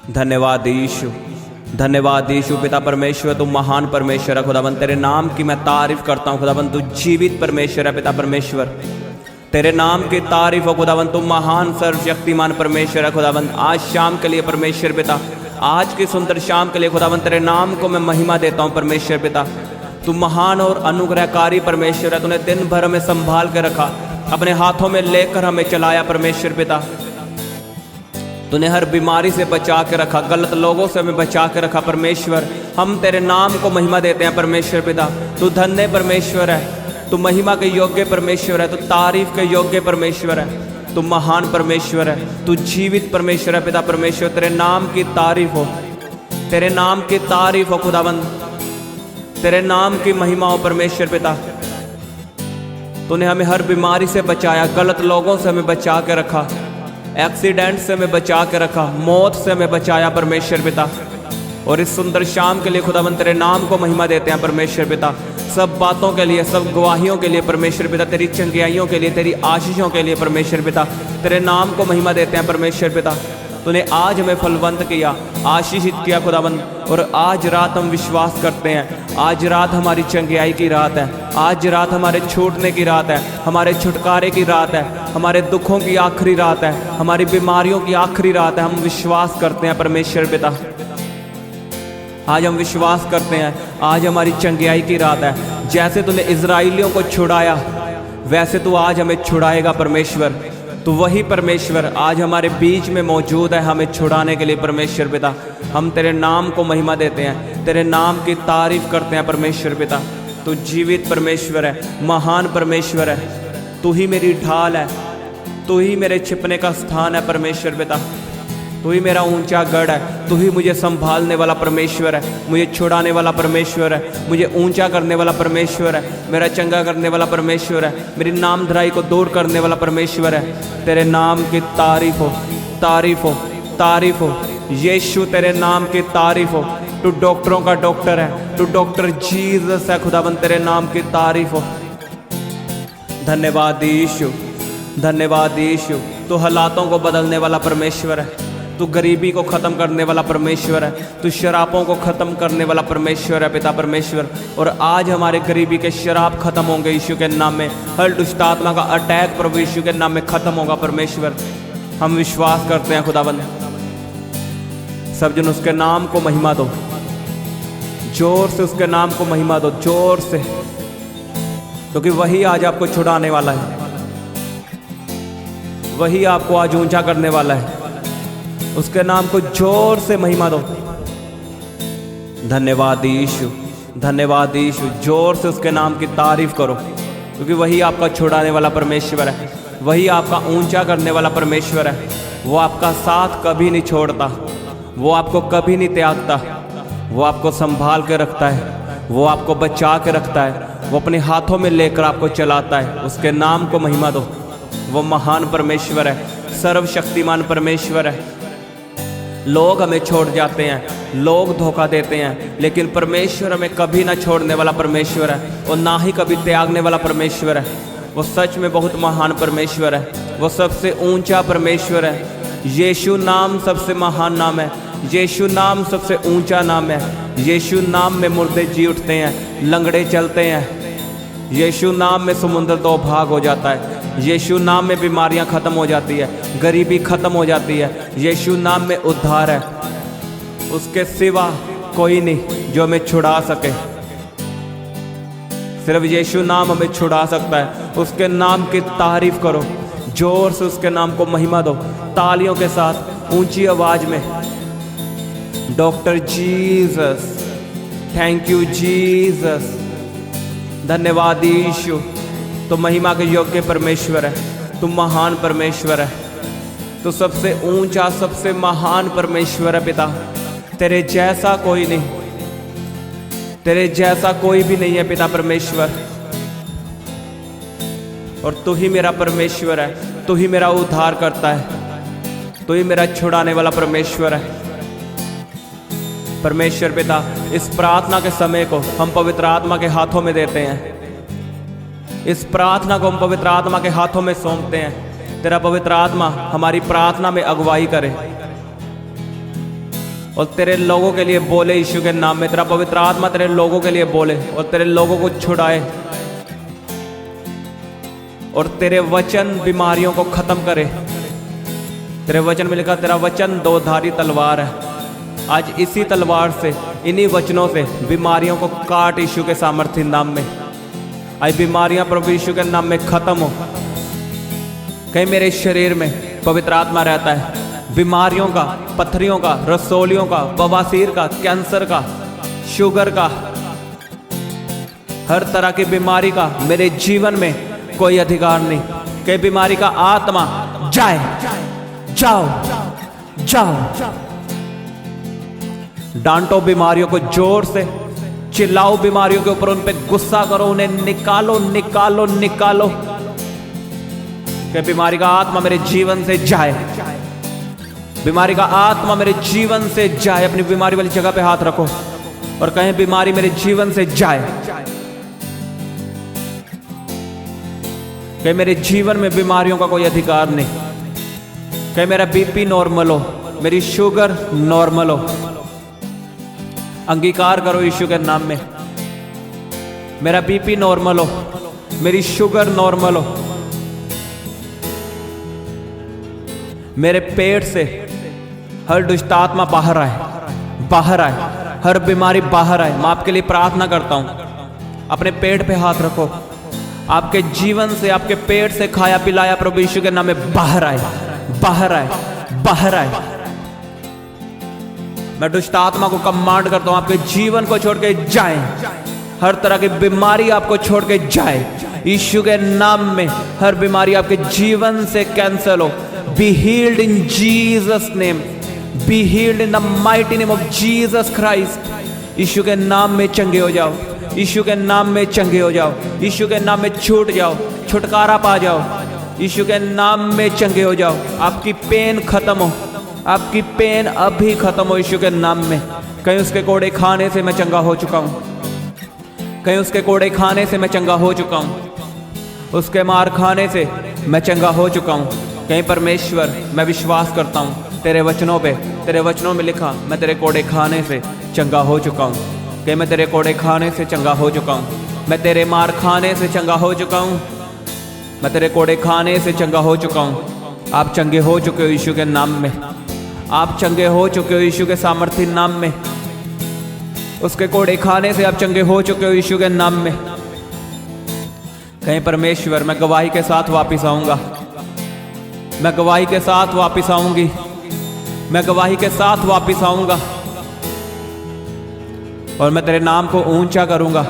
धन्यवाद यीशु, धन्यवाद यीशु। पिता परमेश्वर तू महान परमेश्वर है खुदाबंद, तेरे नाम की मैं तारीफ करता हूँ खुदाबंद। तू जीवित परमेश्वर है पिता परमेश्वर, तेरे नाम की तारीफ हो खुदाबंद। तू महान सर्वशक्तिमान परमेश्वर है खुदाबंद। आज शाम के लिए परमेश्वर पिता, आज की सुंदर शाम के लिए खुदाबंद तेरे नाम को मैं महिमा देता हूँ परमेश्वर पिता। तू महान और अनुग्रहकारी परमेश्वर है। तूने दिन भर हमें संभाल के रखा, अपने हाथों में लेकर हमें चलाया परमेश्वर पिता। तूने हर बीमारी से बचा के रखा, गलत लोगों से हमें बचा के रखा परमेश्वर। हम तेरे नाम को महिमा देते हैं परमेश्वर पिता। तू धन्य परमेश्वर है, तू महिमा के योग्य परमेश्वर है, तू तारीफ के योग्य परमेश्वर है, तू महान परमेश्वर है, तू जीवित परमेश्वर है पिता परमेश्वर। तेरे नाम की तारीफ हो, तेरे नाम की तारीफ हो खुदाबंद, तेरे नाम की महिमा हो परमेश्वर पिता। तूने हमें हर बीमारी से बचाया, गलत लोगों से हमें बचा के रखा, एक्सीडेंट से हमें बचा के रखा, मौत से हमें बचाया परमेश्वर पिता। और इस सुंदर शाम के लिए खुदाबंद तेरे नाम को महिमा देते हैं परमेश्वर पिता। सब बातों के लिए, सब गवाहियों के लिए परमेश्वर पिता, तेरी चंगियाइयों के लिए, तेरी आशीषों के लिए परमेश्वर पिता, तेरे नाम को महिमा देते हैं परमेश्वर पिता। तूने आज हमें फलवंत किया, आशीषित किया खुदाबंद। और आज रात हम विश्वास करते हैं, आज रात हमारी चंगियाई की रात है, आज रात हमारे छूटने की रात है, हमारे छुटकारे की रात है, हमारे दुखों की आखिरी रात है, हमारी बीमारियों की आखिरी रात है। हम विश्वास करते हैं परमेश्वर पिता, आज हम विश्वास करते हैं आज हमारी चंगियाई की रात है। जैसे तूने इजराइलियों को छुड़ाया, वैसे तू आज हमें छुड़ाएगा परमेश्वर। तो वही परमेश्वर आज हमारे बीच में मौजूद है हमें छुड़ाने के लिए परमेश्वर पिता। हम तेरे नाम को महिमा देते हैं, तेरे नाम की तारीफ करते हैं परमेश्वर पिता। तू जीवित परमेश्वर है, महान परमेश्वर है, तू ही मेरी ढाल है, तू ही मेरे छिपने का स्थान है परमेश्वर पिता। तू ही मेरा ऊंचा गढ़ है, तू ही मुझे संभालने वाला परमेश्वर है, मुझे छुड़ाने वाला परमेश्वर है, मुझे ऊंचा करने वाला परमेश्वर है, मेरा चंगा करने वाला परमेश्वर है, मेरी नामधराई को दूर करने वाला परमेश्वर है। तेरे नाम की तारीफ हो, तारीफ हो, तारीफ हो यीशु, तेरे नाम की तारीफ हो। तू डॉक्टरों का डॉक्टर है, तू डॉक्टर जीसस है खुदाबंद, तेरे नाम की तारीफ हो। धन्यवाद यीशु, धन्यवाद यीशु। तू हालातों को बदलने वाला परमेश्वर है, तू गरीबी को ख़त्म करने वाला परमेश्वर है, तू शरापों को ख़त्म करने वाला परमेश्वर है पिता परमेश्वर। और आज हमारे गरीबी के शराब ख़त्म होंगे यीशु के नाम में, हर दुष्ट आत्मा का अटैक प्रभु यीशु के नाम में ख़त्म होगा परमेश्वर। हम विश्वास करते हैं खुदाबंद। सब जन उसके नाम को महिमा दो, जोर से उसके नाम को महिमा दो, जोर से, क्योंकि वही आज आपको छुड़ाने वाला है, वही आपको आज ऊंचा करने वाला है। उसके नाम को जोर से महिमा दो। धन्यवाद यीशु, धन्यवाद यीशु। जोर से उसके नाम की तारीफ करो, क्योंकि वही आपका छुड़ाने वाला परमेश्वर है, वही आपका ऊंचा करने वाला परमेश्वर है। वो आपका साथ कभी नहीं छोड़ता, वो आपको कभी नहीं त्यागता, वो आपको संभाल के रखता है, वो आपको बचा के रखता है, वो अपने हाथों में लेकर आपको चलाता है। उसके नाम को महिमा दो। वो महान परमेश्वर है, सर्वशक्तिमान परमेश्वर है। लोग हमें छोड़ जाते हैं, लोग धोखा देते हैं, लेकिन परमेश्वर हमें कभी ना छोड़ने वाला परमेश्वर है, और ना ही कभी त्यागने वाला परमेश्वर है। वो सच में बहुत महान परमेश्वर है, वो सबसे ऊंचा परमेश्वर है। यीशु नाम सबसे महान नाम है, यीशु नाम सबसे ऊंचा नाम है। यीशु नाम में मुर्दे जी उठते हैं, लंगड़े चलते हैं। यीशु नाम में समुद्र दो भाग हो जाता है। यीशु नाम में बीमारियां खत्म हो जाती है, गरीबी खत्म हो जाती है। यीशु नाम में उद्धार है। उसके सिवा कोई नहीं जो हमें छुड़ा सके, सिर्फ यीशु नाम हमें छुड़ा सकता है। उसके नाम की तारीफ करो, जोर से उसके नाम को महिमा दो, तालियों के साथ, ऊंची आवाज में। Doctor Jesus, thank you Jesus, धन्यवाद यीशु। तो महिमा के योग्य परमेश्वर है, तू महान परमेश्वर है, तो सबसे ऊंचा, सबसे महान परमेश्वर है पिता। तेरे जैसा कोई नहीं, तेरे जैसा कोई भी नहीं है पिता परमेश्वर। और तू ही मेरा परमेश्वर है, तू ही मेरा उद्धार करता है, तू ही मेरा छुड़ाने वाला परमेश्वर है परमेश्वर पिता। इस प्रार्थना के समय को हम पवित्र आत्मा के हाथों में देते हैं, इस प्रार्थना को हम पवित्र आत्मा के हाथों में सौंपते हैं। तेरा पवित्र आत्मा हमारी प्रार्थना में अगुवाई करे, और तेरे लोगों के लिए बोले यीशु के नाम में। तेरा पवित्र आत्मा तेरे लोगों के लिए बोले और तेरे लोगों को छुड़ाए और तेरे वचन बीमारियों को खत्म करे। तेरे वचन में लिखा तेरा वचन दो धारी तलवार है। आज इसी तलवार से, इन्हीं वचनों से बीमारियों को काट यीशु के सामर्थ्य नाम में। आज बीमारियां प्रभु यीशु के नाम में खत्म हो। कहीं मेरे शरीर में पवित्र आत्मा रहता है, बीमारियों का, पथरियों का, रसोलियों का, बवासीर का, कैंसर का, शुगर का, हर तरह की बीमारी का मेरे जीवन में कोई अधिकार नहीं। कई बीमारी का आत्मा जाए, जाओ जाओ। डांटो बीमारियों को जोर से, चिल्लाओ बीमारियों के ऊपर, उन पे गुस्सा करो, उन्हें निकालो निकालो निकालो। कि बीमारी का आत्मा मेरे जीवन से जाए, बीमारी का आत्मा मेरे जीवन से जाए। अपनी बीमारी वाली जगह पे हाथ रखो और कहें बीमारी मेरे जीवन से जाए। कि मेरे जीवन में बीमारियों का कोई अधिकार नहीं। कि मेरा बीपी नॉर्मल हो, मेरी शुगर नॉर्मल हो। अंगीकार करो यीशु के नाम में, मेरा बीपी नॉर्मल हो, मेरी शुगर नॉर्मल हो, मेरे पेट से हर दुष्ट आत्मा बाहर आए, बाहर आए, हर बीमारी बाहर आए। मैं आपके लिए प्रार्थना करता हूं। अपने पेट पे हाथ रखो। आपके जीवन से, आपके पेट से खाया पिलाया प्रभु यीशु के नाम में बाहर आए, बाहर आए, बाहर आए। मैं दुष्ट आत्मा को कमांड करता हूं, आपके जीवन को छोड़ के जाए। हर तरह की बीमारी आपको छोड़ के जाए यीशु के नाम में। हर बीमारी आपके जीवन से कैंसल हो। Be healed in Jesus name. Be healed in the mighty name of Jesus Christ. यीशु के नाम में चंगे हो जाओ, यीशु के नाम में चंगे हो जाओ, यीशु के नाम में छूट जाओ, छुटकारा पा जाओ। यीशु के नाम में चंगे हो जाओ। आपकी पेन खत्म हो, आपकी पेन अभी खत्म हो यीशु के नाम में। कहीं उसके कोड़े खाने से मैं चंगा हो चुका हूँ, कहीं उसके कोड़े खाने से मैं चंगा हो चुका हूँ, उसके मार खाने से मैं चंगा हो चुका हूँ। कहीं परमेश्वर मैं विश्वास करता हूँ तेरे वचनों पे, तेरे वचनों में लिखा मैं तेरे कोड़े खाने से चंगा हो चुका हूँ। कि मैं तेरे कोड़े खाने से चंगा हो चुका हूँ, मैं तेरे मार खाने से चंगा हो चुका हूँ, मैं तेरे कोड़े खाने से चंगा हो चुका हूँ। आप चंगे हो चुके हो यीशु के नाम में, आप चंगे हो चुके हो यीशु के सामर्थ्य नाम में। उसके कोड़े खाने से आप चंगे हो चुके हो यीशु के नाम में। कहीं परमेश्वर मैं गवाही के साथ वापिस आऊंगा, मैं गवाही के साथ वापिस आऊंगी, मैं गवाही के साथ वापिस आऊंगा और मैं तेरे नाम को ऊंचा करूंगा,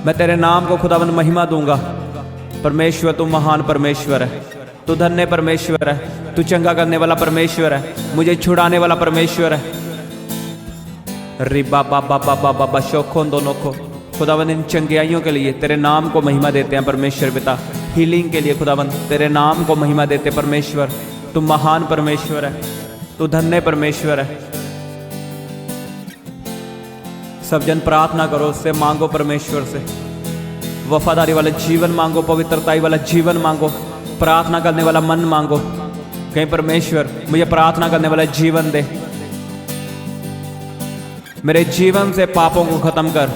मैं तेरे नाम को खुदावंद महिमा दूंगा। परमेश्वर तू महान परमेश्वर है, तू धन्य परमेश्वर है, तू चंगा करने वाला परमेश्वर है, मुझे छुड़ाने वाला परमेश्वर है। रिबा बाबा बाबा बाबा शोखों दोनों को खुदावंद इन चंगाइयों के लिए तेरे नाम को महिमा देते हैं परमेश्वर पिता। हीलिंग के लिए खुदावंद तेरे नाम को महिमा देते परमेश्वर। तू महान परमेश्वर है, तू धन्य परमेश्वर है। सब जन प्रार्थना करो, उससे मांगो परमेश्वर से। वफादारी वाला जीवन मांगो, पवित्रताई वाला जीवन मांगो, प्रार्थना करने वाला मन मांगो। कहीं परमेश्वर मुझे प्रार्थना करने वाला जीवन दे, मेरे जीवन से पापों को खत्म कर,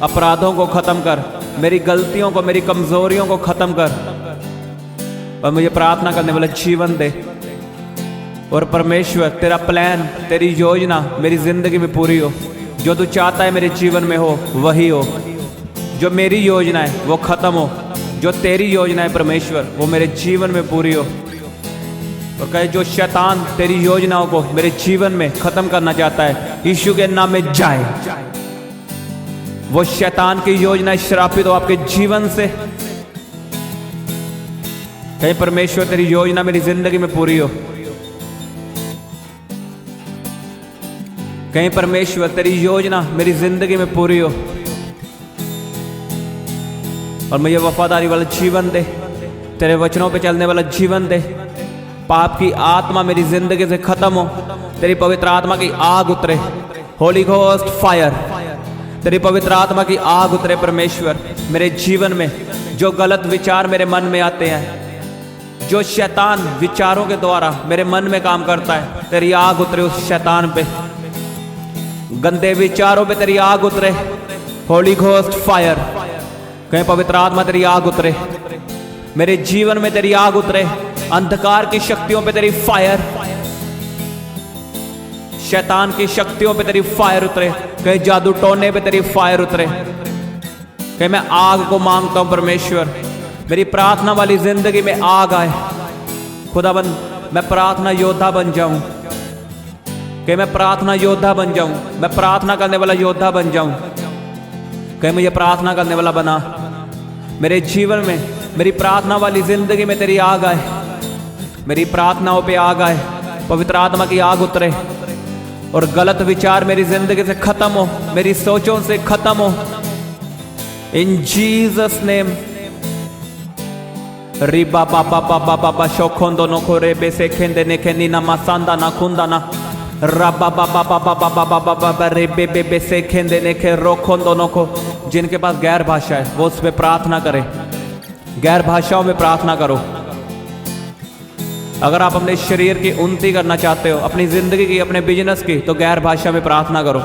अपराधों को खत्म कर, मेरी गलतियों को, मेरी कमजोरियों को खत्म कर और मुझे प्रार्थना करने वाला जीवन दे। और परमेश्वर तेरा प्लान, तेरी योजना मेरी जिंदगी में पूरी हो। जो तू चाहता है मेरे जीवन में हो वही हो। जो मेरी योजना है वो खत्म हो, जो तेरी योजना है परमेश्वर वो मेरे जीवन में पूरी हो। और कहे जो शैतान तेरी योजनाओं को मेरे जीवन में खत्म करना चाहता है यीशु के नाम में जाए। वो शैतान की योजना श्रापित हो आपके जीवन से। कहीं परमेश्वर तेरी योजना मेरी जिंदगी में पूरी हो। कहीं परमेश्वर तेरी योजना मेरी जिंदगी में पूरी हो और मुझे वफादारी वाला जीवन दे, तेरे वचनों पे चलने वाला जीवन दे। पाप की आत्मा मेरी जिंदगी से खत्म हो, तेरी पवित्र आत्मा की आग उतरे। होली घोस्ट फायर, तेरी पवित्र आत्मा की आग उतरे परमेश्वर मेरे जीवन में। जो गलत विचार मेरे मन में आते हैं, जो शैतान विचारों के द्वारा मेरे मन में काम करता है, तेरी आग उतरे उस शैतान पे। गंदे विचारों पे तेरी आग उतरे। होली घोस्ट फायर, कहीं पवित्र आत्मा तेरी आग उतरे, मेरे जीवन में तेरी आग उतरे। अंधकार की शक्तियों पे तेरी फायर, शैतान की शक्तियों पे तेरी फायर उतरे। कहीं जादू टोने पे तेरी फायर उतरे। कहीं मैं आग को मांगता हूं परमेश्वर, मेरी प्रार्थना वाली जिंदगी में आग आए। खुदाबंद मैं प्रार्थना योद्धा बन जाऊं, कि मैं प्रार्थना योद्धा बन जाऊं, मैं प्रार्थना करने वाला योद्धा बन जाऊं। कहीं मुझे प्रार्थना करने वाला बना। मेरे जीवन में मेरी प्रार्थना वाली जिंदगी में तेरी आग आए, मेरी प्रार्थनाओं पे आग आए, पवित्र आत्मा की आग उतरे और गलत विचार मेरी जिंदगी से खत्म हो, मेरी सोचों से खत्म हो। In Jesus name. रिबा बाबा बाबा बाबा शोखोंदो नो खोरे बेसे खेंदे ने खेनी ना मासांदा ना खुंदा ना रबा बाबा बाबा बाबा बाबा बाबा रे बे बेसे खेंदे ने खे रोखोंदो नो को। जिनके पास गैर भाषा है वो उस पर प्रार्थना करें, गैर भाषाओं में प्रार्थना करो। अगर आप अपने शरीर की उन्नति करना चाहते हो, अपनी जिंदगी की, अपने बिजनेस की, तो गैर भाषा में प्रार्थना करो।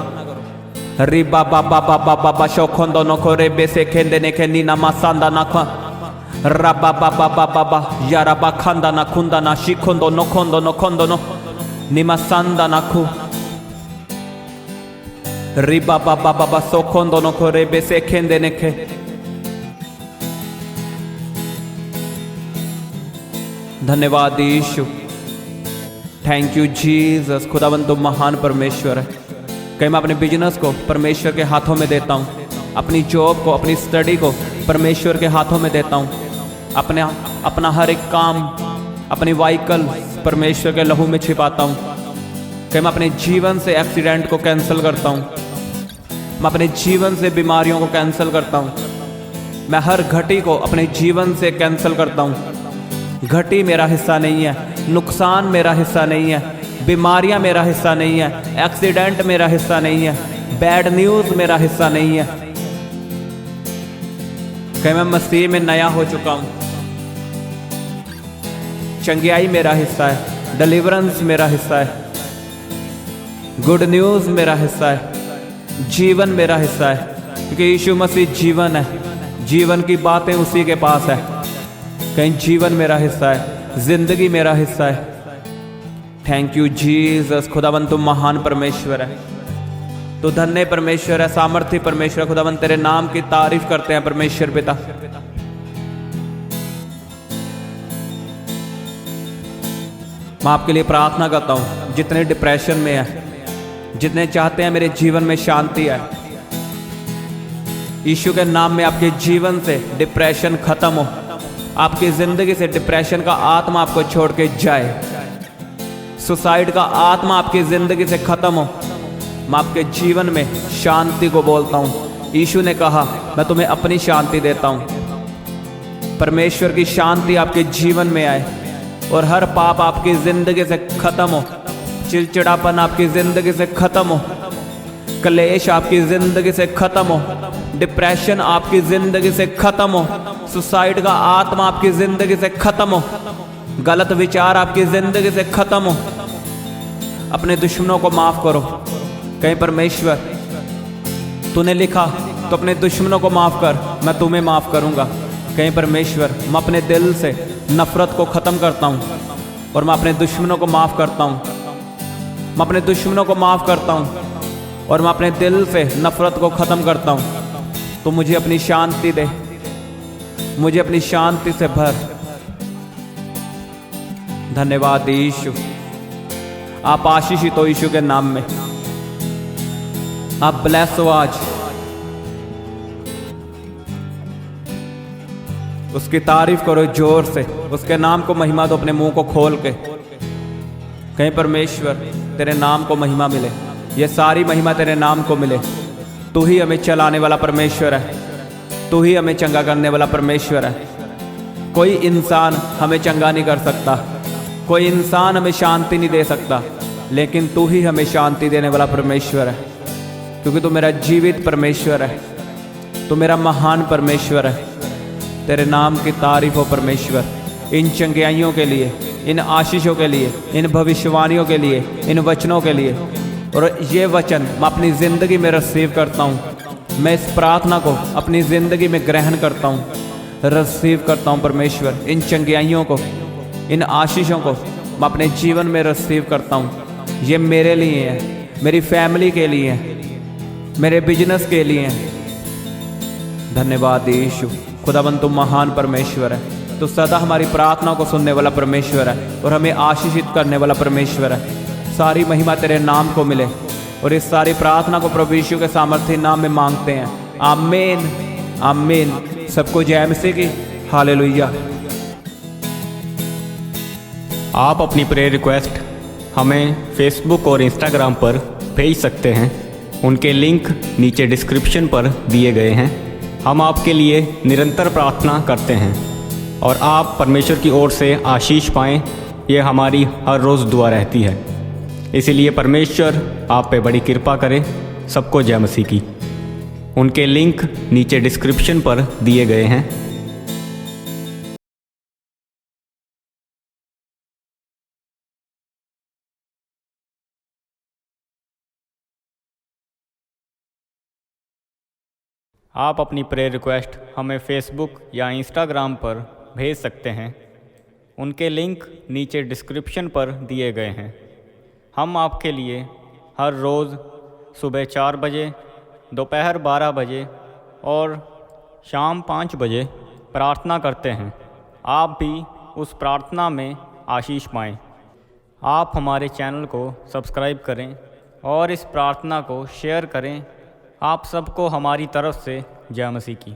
रिबा बाबा बाबा बाबा शोखोंदो नो खोरे बेसे खेंदे ने खे नीना मासांदा ना खा रबा बाबा बाबा बा यारबा खांदा ना खुंदा ना शिखोंदो नो खोंदो नो खोंदो नो निमासांदा ना खु रिबा बाबा बाबा सोखोंदो नो खोरे बेसे खेंदे ने खे। धन्यवाद यीशु, थैंक यू जीसस। खुदावंद तुम महान परमेश्वर है। कहीं मैं अपने बिजनेस को परमेश्वर के हाथों में देता हूँ, अपनी जॉब को, अपनी स्टडी को परमेश्वर के हाथों में देता हूँ, अपना हर एक काम, अपनी व्हीकल परमेश्वर के लहू में छिपाता हूँ। कहीं मैं अपने जीवन से एक्सीडेंट को कैंसिल करता हूँ, मैं अपने जीवन से बीमारियों को कैंसिल करता हूँ, मैं हर घटी को अपने जीवन से कैंसिल करता हूँ। घटी मेरा हिस्सा नहीं है, नुकसान मेरा हिस्सा नहीं है, बीमारियां मेरा हिस्सा नहीं है, एक्सीडेंट मेरा हिस्सा नहीं है, बैड न्यूज़ मेरा हिस्सा नहीं है। कहीं मैं मसीह में नया हो चुका हूं, चंगियाई मेरा हिस्सा है, डिलीवरेंस मेरा हिस्सा है, गुड न्यूज़ मेरा हिस्सा है, जीवन मेरा हिस्सा है, क्योंकि यीशु मसीह जीवन है, जीवन की बातें उसी के पास है। कहीं जीवन मेरा हिस्सा है, जिंदगी मेरा हिस्सा है। Thank you Jesus. खुदावंद तुम महान परमेश्वर है, तो धन्य परमेश्वर है, सामर्थ्य परमेश्वर। खुदावंद तेरे नाम की तारीफ करते हैं परमेश्वर पिता। मैं आपके लिए प्रार्थना करता हूं, जितने डिप्रेशन में है, जितने चाहते हैं मेरे जीवन में शांति आए, यीशु के नाम में आपके जीवन से डिप्रेशन खत्म हो, आपकी जिंदगी से डिप्रेशन का आत्मा आपको छोड़ के जाए, सुसाइड का आत्मा आपकी जिंदगी से खत्म हो। मैं आपके जीवन में शांति को बोलता हूँ। यीशु ने कहा मैं तुम्हें अपनी शांति देता हूँ। परमेश्वर की शांति आपके जीवन में आए और हर पाप आपकी जिंदगी से खत्म हो, चिड़चिड़ापन आपकी जिंदगी से खत्म हो, क्लेश आपकी जिंदगी से खत्म हो, डिप्रेशन आपकी जिंदगी से खत्म हो, सुसाइड का आत्मा आपकी जिंदगी से खत्म हो, गलत विचार आपकी जिंदगी से खत्म हो। अपने दुश्मनों को माफ करो। कहीं परमेश्वर तूने लिखा तो अपने दुश्मनों को माफ कर, मैं तुम्हें माफ करूंगा। कहीं परमेश्वर मैं अपने दिल से नफरत को खत्म करता हूं और मैं अपने दुश्मनों को माफ करता हूं, मैं अपने दुश्मनों को माफ करता हूं और मैं अपने दिल से नफरत को खत्म करता हूं। तो मुझे अपनी शांति दे, मुझे अपनी शांति से भर। धन्यवाद यीशु, आप आशीषित हो यीशु के नाम में। आप ब्लेस हो आज। उसकी तारीफ करो जोर से, उसके नाम को महिमा दो अपने मुंह को खोल के। कहीं परमेश्वर तेरे नाम को महिमा मिले, ये सारी महिमा तेरे नाम को मिले। तू ही हमें चलाने वाला परमेश्वर है, तू ही हमें चंगा करने वाला परमेश्वर है। कोई इंसान हमें चंगा नहीं कर सकता, कोई इंसान हमें शांति नहीं दे सकता, लेकिन तू ही हमें शांति देने वाला परमेश्वर है, क्योंकि तू मेरा जीवित परमेश्वर है, तू मेरा महान परमेश्वर है। तेरे नाम की तारीफ हो परमेश्वर, इन चंगियाइयों के लिए, इन आशीषों के लिए, इन भविष्यवाणियों के लिए, इन वचनों के लिए। और ये वचन मैं अपनी ज़िंदगी में रिसीव करता हूँ। मैं इस प्रार्थना को अपनी ज़िंदगी में ग्रहण करता हूँ, रिसीव करता हूँ परमेश्वर। इन चंगियाइयों को, इन आशीषों को मैं अपने जीवन में रिसीव करता हूँ। ये मेरे लिए है, मेरी फैमिली के लिए है, मेरे बिजनेस के लिए है। धन्यवाद यीशु। खुदाबंद तुम महान परमेश्वर है, तो सदा हमारी प्रार्थना को सुनने वाला परमेश्वर है और हमें आशीषित करने वाला परमेश्वर है। सारी महिमा तेरे नाम को मिले और इस सारी प्रार्थना को प्रभु यीशु के सामर्थ्य नाम में मांगते हैं। आमीन आमीन। सबको जय मसीह की। हालेलुया। आप अपनी प्रेयर रिक्वेस्ट हमें फेसबुक और इंस्टाग्राम पर भेज सकते हैं। उनके लिंक नीचे डिस्क्रिप्शन पर दिए गए हैं। हम आपके लिए निरंतर प्रार्थना करते हैं और आप परमेश्वर की ओर से आशीष पाएं, ये हमारी हर रोज़ दुआ रहती है। इसीलिए परमेश्वर आप पे बड़ी कृपा करे। सबको जय मसीह की। उनके लिंक नीचे डिस्क्रिप्शन पर दिए गए हैं। आप अपनी प्रेयर रिक्वेस्ट हमें फेसबुक या इंस्टाग्राम पर भेज सकते हैं। उनके लिंक नीचे डिस्क्रिप्शन पर दिए गए हैं। हम आपके लिए हर रोज़ सुबह 4 बजे, दोपहर 12 बजे और शाम 5 बजे प्रार्थना करते हैं। आप भी उस प्रार्थना में आशीष पाएं। आप हमारे चैनल को सब्सक्राइब करें और इस प्रार्थना को शेयर करें। आप सबको हमारी तरफ से जय मसीह की।